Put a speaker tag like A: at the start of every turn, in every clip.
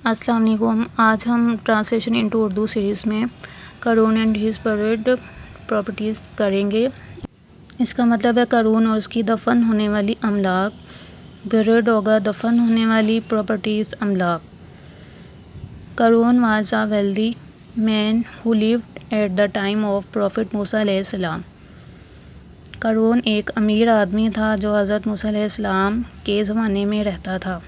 A: السلام علیکم۔ آج ہم ٹرانسلیشن انٹو اردو سیریز میں قارون اینڈ ہز بریڈ پراپرٹیز کریں گے۔ اس کا مطلب ہے قارون اور اس کی دفن ہونے والی املاک، بریڈ ہوگا دفن ہونے والی پراپرٹیز، املاک۔ Qarun was a wealthy man who lived at the time of prophet موسیٰ علیہ السلام۔ قارون ایک امیر آدمی تھا جو حضرت موسیٰ علیہ السلام کے زمانے میں رہتا تھا۔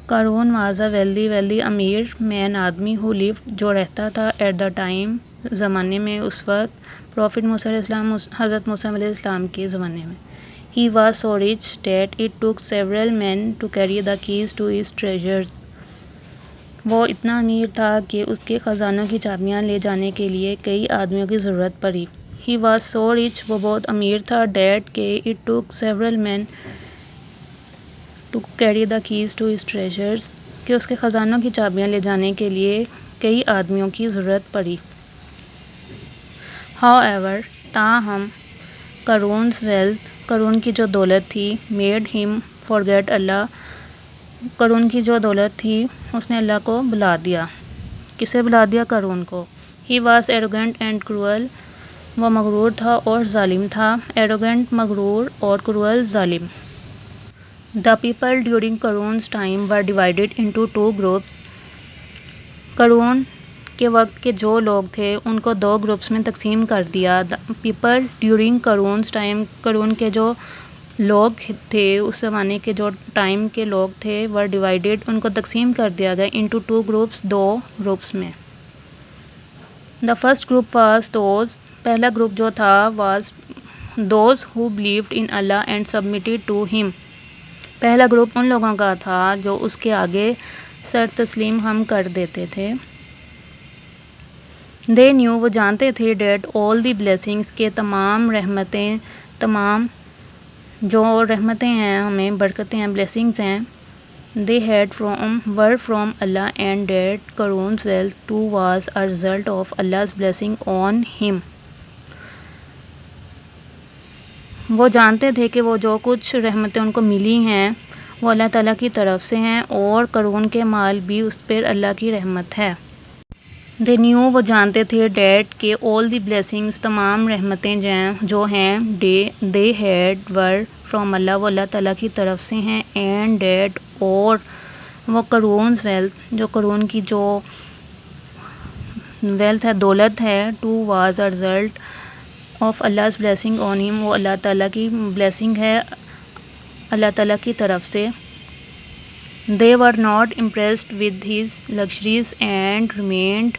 A: قارون واز اے ویلدی امیر مین آدمی ہو لیوڈ جو رہتا تھا ایٹ دا ٹائم زمانے میں، اس وقت پروفٹ موسیٰ علیہ السلام حضرت موسیٰ علیہ السلام کے زمانے میں۔ He was so rich that it took several men to carry the keys to his treasures. وہ اتنا امیر تھا کہ اس کے خزانوں کی چابیاں لے جانے کے لیے کئی آدمیوں کی ضرورت پڑی۔ ہی واز سو رچ، وہ بہت امیر تھا، دیٹ کہ it took several men to carry the keys to his treasures, کہ اس کے خزانوں کی چابیاں لے جانے کے لیے کئی آدمیوں کی ضرورت پڑی۔ However، تاہم، قارون's wealth، قارون کی جو دولت تھی، made him forget اللہ، قارون کی جو دولت تھی اس نے اللہ کو بھلا دیا۔ کسے بھلا دیا؟ قارون کو۔ He was arrogant and cruel، وہ مغرور تھا اور ظالم تھا۔ arrogant مغرور اور cruel ظالم۔ The people during Qarun's time were divided into two groups، قارون کے وقت کے جو لوگ تھے ان کو دو گروپس میں تقسیم کر دیا۔ The people during Qarun's time، قارون کے جو لوگ تھے اس زمانے کے جو ٹائم کے لوگ تھے were divided، ان کو تقسیم کر دیا گیا into two groups، دو گروپس میں۔ The first group was those، پہلا گروپ جو تھا was those who believed in Allah and submitted to him، پہلا گروپ ان لوگوں کا تھا جو اس کے آگے سر تسلیم ہم کر دیتے تھے۔ They knew، وہ جانتے تھے that all the blessings، کہ تمام رحمتیں، تمام جو رحمتیں ہیں ہمیں برکتیں ہیں، blessings ہیں، they were from Allah and that Qarun's wealth too was a result of Allah's blessing on him۔ وہ جانتے تھے کہ وہ جو کچھ رحمتیں ان کو ملی ہیں وہ اللہ تعالیٰ کی طرف سے ہیں اور قارون کے مال بھی اس پر اللہ کی رحمت ہے۔ They knew، وہ جانتے تھے that کہ all the blessings، تمام رحمتیں جو ہیں they had were from اللہ، وہ اللہ تعالیٰ کی طرف سے ہیں and that، اور وہ Qarun's wealth، جو قارون کی جو wealth ہے، دولت ہے too was a result of Allah's blessing on him، وہ اللہ تعالیٰ کی blessing ہے اللہ تعالیٰ کی طرف سے۔ They were not impressed with his luxuries and remained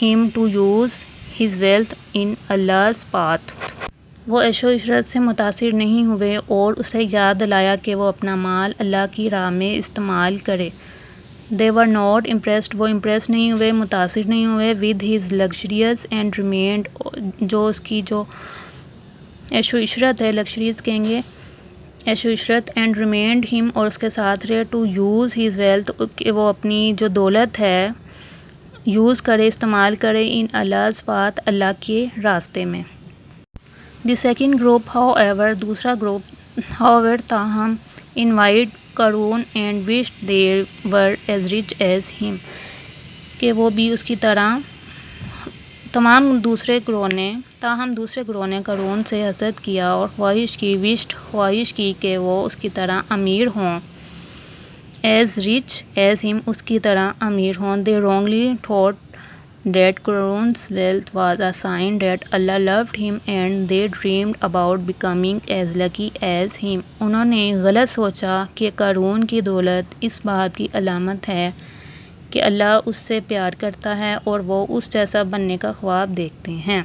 A: him to use his wealth in Allah's path، وہ عیش و عشرت سے متاثر نہیں ہوئے اور اسے یاد دلایا کہ وہ اپنا مال اللہ کی راہ میں استعمال کرے۔ They were not impressed، وہ امپریس نہیں ہوئے، متاثر نہیں ہوئے with his luxuries and remained، جو اس کی جو عیش و عشرت ہے، luxuries کہیں گے عیش و عشرت، and remained him، اور اس کے ساتھ رہے to use his wealth، کہ وہ اپنی جو دولت ہے یوز کرے، استعمال کرے in Allah's path، اللہ کے راستے میں۔ The second group، however، دوسرا گروپ، however، تاہم، envied Qarun and wished they were as rich as him، کہ وہ بھی اس کی طرح، تمام دوسرے گروہ نے، تاہم دوسرے گروہ نے قارون سے حسد کیا اور خواہش کی، wished، خواہش کی کہ وہ اس کی طرح امیر ہوں، as rich as him، اس کی طرح امیر ہوں۔ They wrongly thought that Qarun's wealth was a sign that Allah loved him and they dreamed about becoming as lucky as him، انہوں نے غلط سوچا کہ قارون کی دولت اس بات کی علامت ہے کہ اللہ اس سے پیار کرتا ہے اور وہ اس جیسا بننے کا خواب دیکھتے ہیں۔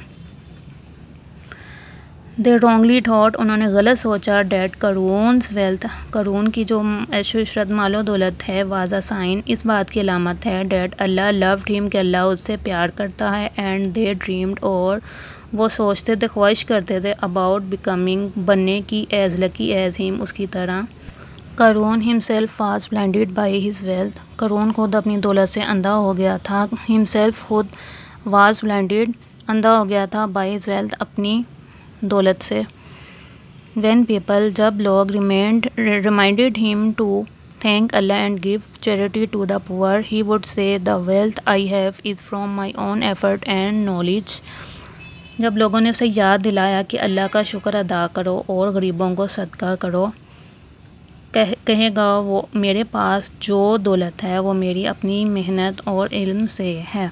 A: They wrongly thought، انہوں نے غلط سوچا that Qarun's wealth، قارون کی جو عیش و عشرت مال و دولت ہے was a sign، اس بات کی علامت ہے that Allah loved him، کہ اللہ اس سے پیار کرتا ہے and they dreamed، اور وہ سوچتے تھے، خواہش کرتے تھے about becoming، بننے کی as lucky as him، اس کی طرح۔ قارون himself was blinded by his wealth، قارون خود اپنی دولت سے اندھا ہو گیا تھا۔ himself خود was blinded، اندھا ہو گیا تھا by his wealth، اپنی دولت سے۔ when people، جب لوگ reminded him to، thank Allah and give charity to the poor, he would say, the wealth I have is from my own effort and knowledge. جب لوگوں نے اسے یاد دلایا کہ اللہ کا شکر ادا کرو اور غریبوں کو صدقہ کرو، کہے گا وہ میرے پاس جو دولت ہے وہ میری اپنی محنت اور علم سے ہے.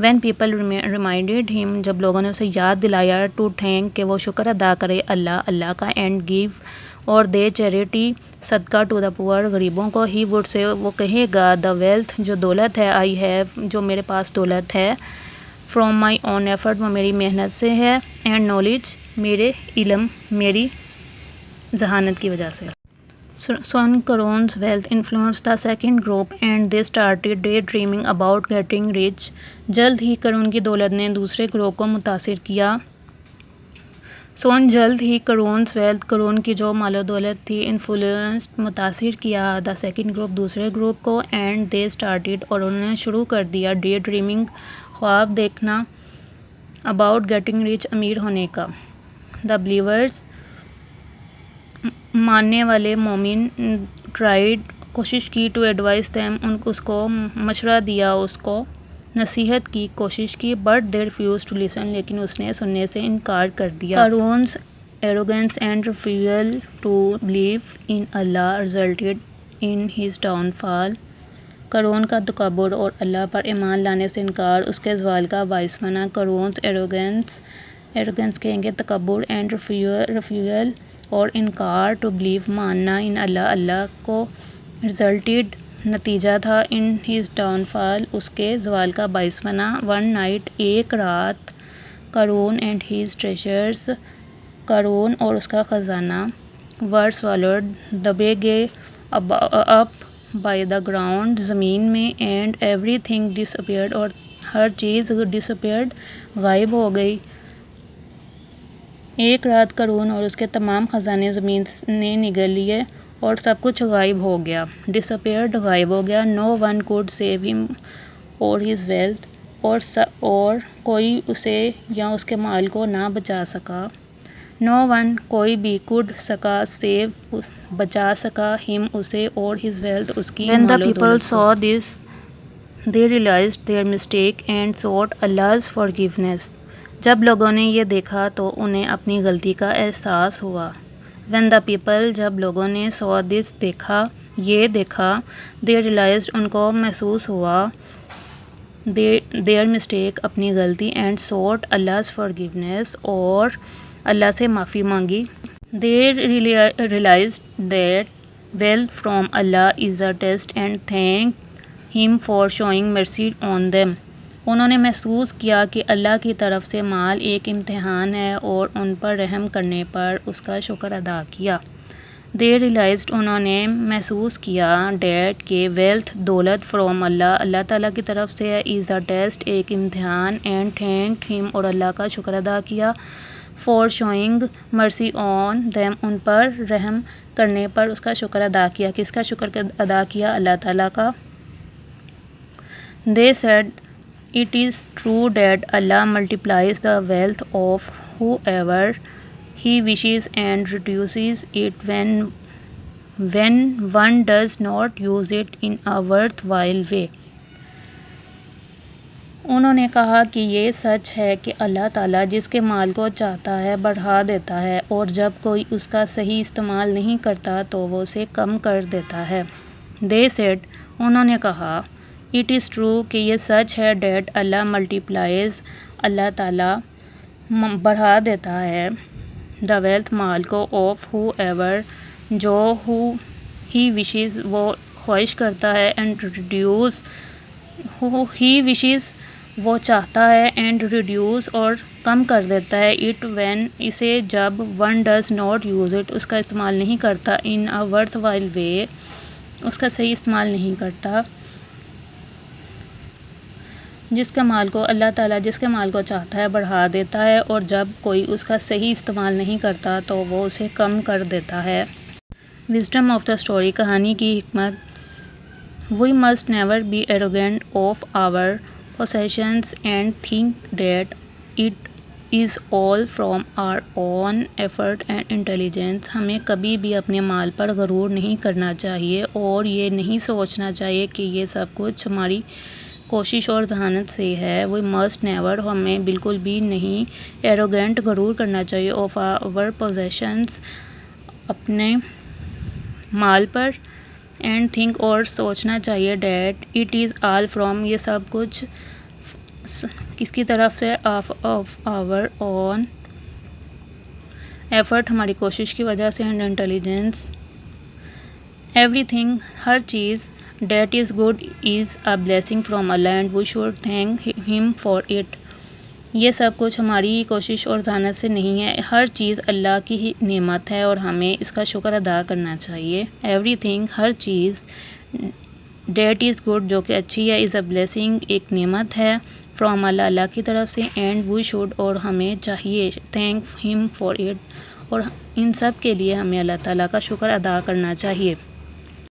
A: When people reminded him، جب لوگوں نے اسے یاد دلایا to thank کہ وہ شکر ادا کرے اللہ کا and give اور دے چیریٹی صدقہ to the poor غریبوں کو، he would say وہ کہے گا the wealth جو دولت ہے I have جو میرے پاس دولت ہے from my own effort وہ میری محنت سے ہے and knowledge میرے علم میری ذہانت کی وجہ سے. Son Karon's wealth influenced the second group and they started daydreaming about getting rich. جلد ہی قارون کی دولت نے دوسرے گروہ کو متاثر کیا. جلد ہی قارون's wealth قارون کی جو مال و دولت تھی influenced متاثر کیا the second group دوسرے گروپ کو and they started اور انہوں نے شروع کر دیا daydreaming خواب دیکھنا about getting rich امیر ہونے کا. The believers ماننے والے مومن tried کوشش کی to advise them اس کو مشورہ دیا اس کو نصیحت کی کوشش کی but they refused to listen لیکن اس نے سننے سے انکار کر دیا. Qarun's arrogance and refusal to believe in Allah resulted in his downfall. قارون کا تکبر اور اللہ پر ایمان لانے سے انکار اس کے زوال کا باعث بنا. Qarun's arrogance کہیں گے تکبر and refusal اور انکار to believe ماننا in اللہ کو resulted نتیجہ تھا in his downfall اس کے زوال کا باعث بنا. One night ایک رات قارون and his treasures قارون اور اس کا خزانہ were swallowed دبے گئے up by the ground زمین میں and everything disappeared اور ہر چیز disappeared غائب ہو گئی. ایک رات قارون اور اس کے تمام خزانے زمین نے نگل لیے اور سب کچھ غائب ہو گیا. disappeared غائب ہو گیا. No one could save him or his wealth اور کوئی اسے یا اس کے مال کو نہ بچا سکا. No one کوئی بھی could سکا save بچا سکا him اسے اور his wealth اس کی When the مال و people دولت saw this they realized their mistake and sought Allah's forgiveness. جب لوگوں نے یہ دیکھا تو انہیں اپنی غلطی کا احساس ہوا. When the people جب لوگوں نے saw this یہ دیکھا they realized ان کو محسوس ہوا their mistake اپنی غلطی and sought Allah's forgiveness اور اللہ سے معافی مانگی. They realized that wealth from Allah is a test and thanked him for showing mercy on them. انہوں نے محسوس کیا کہ اللہ کی طرف سے مال ایک امتحان ہے اور ان پر رحم کرنے پر اس کا شکر ادا کیا. They realized انہوں نے محسوس کیا that کہ wealth دولت from اللہ اللہ تعالیٰ کی طرف سے ہے is a test ایک امتحان and thanked him اور اللہ کا شکر ادا کیا for showing mercy on them ان پر رحم کرنے پر اس کا شکر ادا کیا. کس کا شکر ادا کیا؟ اللہ تعالیٰ کا. They said it is true that Allah multiplies the wealth of whoever He wishes and reduces it when one does not use it in a worthwhile way. انہوں نے کہا کہ یہ سچ ہے کہ اللہ تعالیٰ جس کے مال کو چاہتا ہے بڑھا دیتا ہے اور جب کوئی اس کا صحیح استعمال نہیں کرتا تو وہ اسے کم کر دیتا ہے. They said انہوں نے کہا It is true کہ یہ سچ ہے that اللہ multiplies اللہ تعالیٰ بڑھا دیتا ہے the wealth مال کو of whoever جو he wishes وہ خواہش کرتا ہے and reduce who he wishes وہ چاہتا ہے and reduce اور کم کر دیتا ہے it when اسے جب one does not use it اس کا استعمال نہیں کرتا in a worthwhile way اس کا صحیح استعمال نہیں کرتا. جس کے مال کو اللہ تعالیٰ جس کے مال کو چاہتا ہے بڑھا دیتا ہے اور جب کوئی اس کا صحیح استعمال نہیں کرتا تو وہ اسے کم کر دیتا ہے. Wisdom of the story کہانی کی حکمت We must never be arrogant of our possessions and think that it is all from our own effort and intelligence. ہمیں کبھی بھی اپنے مال پر غرور نہیں کرنا چاہیے اور یہ نہیں سوچنا چاہیے کہ یہ سب کچھ ہماری کوشش اور ذہانت سے ہے. We must never, ہمیں بالکل بھی نہیں arrogant غرور کرنا چاہیے of our possessions, اپنے مال پر. and think اور سوچنا چاہیے that it is all from, یہ سب کچھ کس کی طرف سے of our own effort, ہماری کوشش کی وجہ سے, and intelligence. everything, ہر چیز that is good is a blessing from Allah and we should thank him for it. یہ سب کچھ ہماری کوشش اور ذہانت سے نہیں ہے, ہر چیز اللہ کی ہی نعمت ہے اور ہمیں اس کا شکر ادا کرنا چاہیے. everything, ہر چیز that is good, جو کہ اچھی ہے, is a blessing, ایک نعمت ہے, from Allah, اللہ کی طرف سے, and we should, اور ہمیں چاہیے, thank him for it, اور ان سب کے لیے ہمیں اللہ تعالیٰ کا شکر ادا کرنا چاہیے.